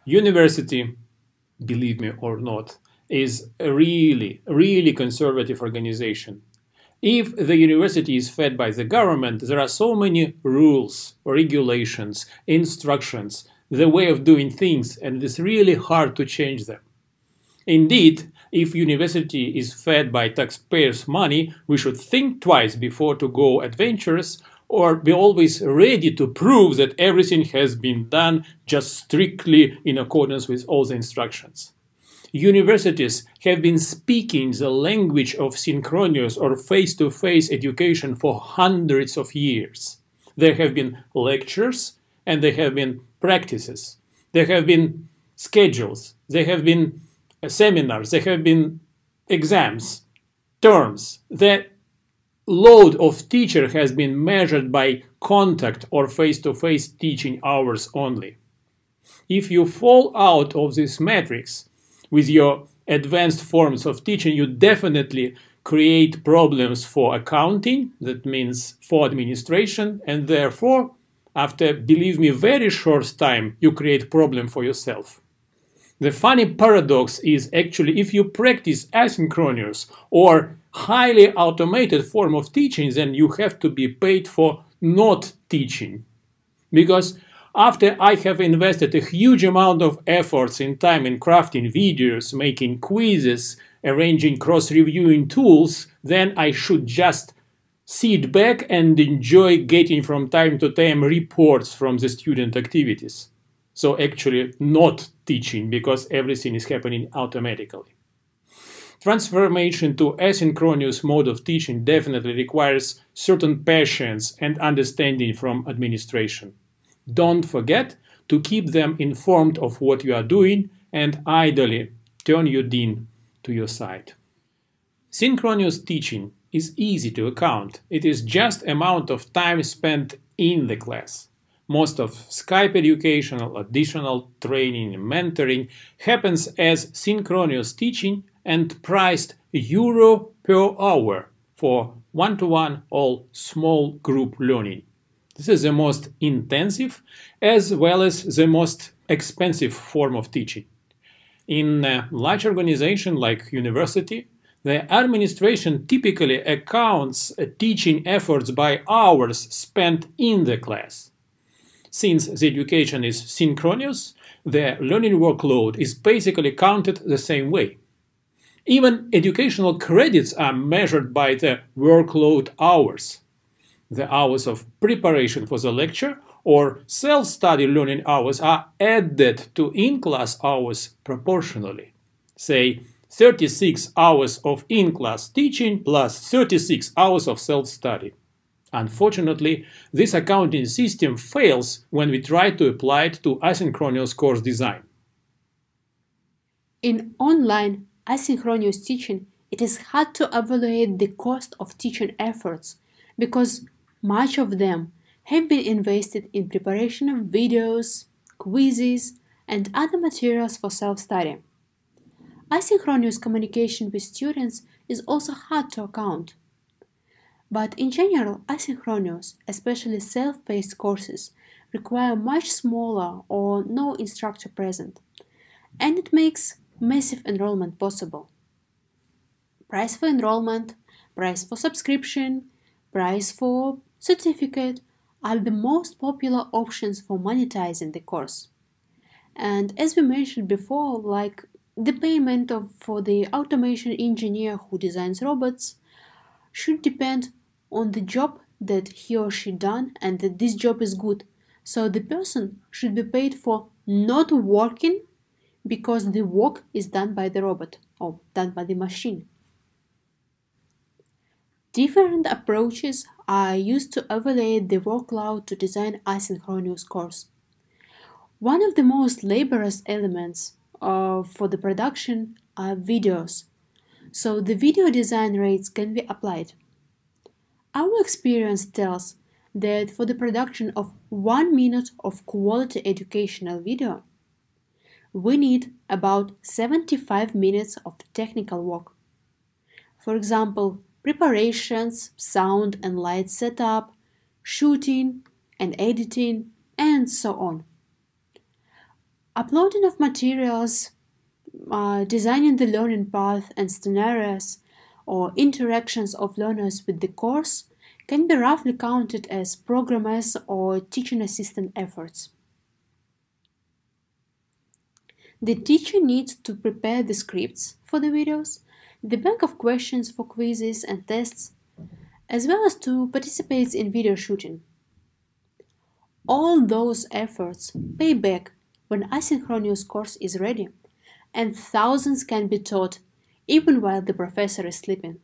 University, believe me or not, is a really conservative organization. If the university is fed by the government, there are so many rules, regulations, instructions, the way of doing things, and it's really hard to change them. Indeed, if university is fed by taxpayers' money, we should think twice before to go adventurous or be always ready to prove that everything has been done just strictly in accordance with all the instructions. Universities have been speaking the language of synchronous or face-to-face education for hundreds of years. There have been lectures and there have been practices. There have been schedules. There have been seminars. There have been exams, terms. The load of teacher has been measured by contact or face-to-face teaching hours only. If you fall out of this matrix with your advanced forms of teaching, you definitely create problems for accounting, that means for administration, and therefore, after, believe me, very short time, you create problem for yourself. The funny paradox is actually if you practice asynchronous or highly automated form of teaching, then you have to be paid for not teaching. Because after I have invested a huge amount of efforts in time in crafting videos, making quizzes, arranging cross-reviewing tools, then I should just sit back and enjoy getting from time to time reports from the student activities. So actually not teaching because everything is happening automatically. Transformation to asynchronous mode of teaching definitely requires certain patience and understanding from administration. Don't forget to keep them informed of what you are doing and ideally turn your dean to your side. Synchronous teaching is easy to account. It is just amount of time spent in the class. Most of Skype educational, additional training, and mentoring happens as synchronous teaching and priced euro per hour for one-to-one or small group learning. This is the most intensive as well as the most expensive form of teaching. In a large organization like university, the administration typically accounts teaching efforts by hours spent in the class. Since the education is synchronous, the learning workload is basically counted the same way. Even educational credits are measured by the workload hours. The hours of preparation for the lecture or self-study learning hours are added to in-class hours proportionally. Say, 36 hours of in-class teaching plus 36 hours of self-study. Unfortunately, this accounting system fails when we try to apply it to asynchronous course design. In online asynchronous teaching, it is hard to evaluate the cost of teaching efforts because much of them have been invested in preparation of videos, quizzes, and other materials for self-study. Asynchronous communication with students is also hard to account. But in general, asynchronous, especially self-paced courses, require much smaller or no instructor present, and it makes massive enrollment possible. Price for enrollment, price for subscription, price for certificate are the most popular options for monetizing the course. And as we mentioned before, like the payment for the automation engineer who designs robots should depend on the job that he or she done and that this job is good. So the person should be paid for not working because the work is done by the robot or done by the machine. Different approaches are used to evaluate the workload to design asynchronous course. One of the most laborious elements for the production are videos, so the video design rates can be applied. Our experience tells that for the production of 1 minute of quality educational video, we need about 75 minutes of technical work. For example, preparations, sound and light setup, shooting and editing, and so on. Uploading of materials, designing the learning path and scenarios or interactions of learners with the course can be roughly counted as programmers or teaching assistant efforts. The teacher needs to prepare the scripts for the videos, the bank of questions for quizzes and tests, as well as to participate in video shooting. All those efforts pay back when asynchronous course is ready, and thousands can be taught even while the professor is sleeping.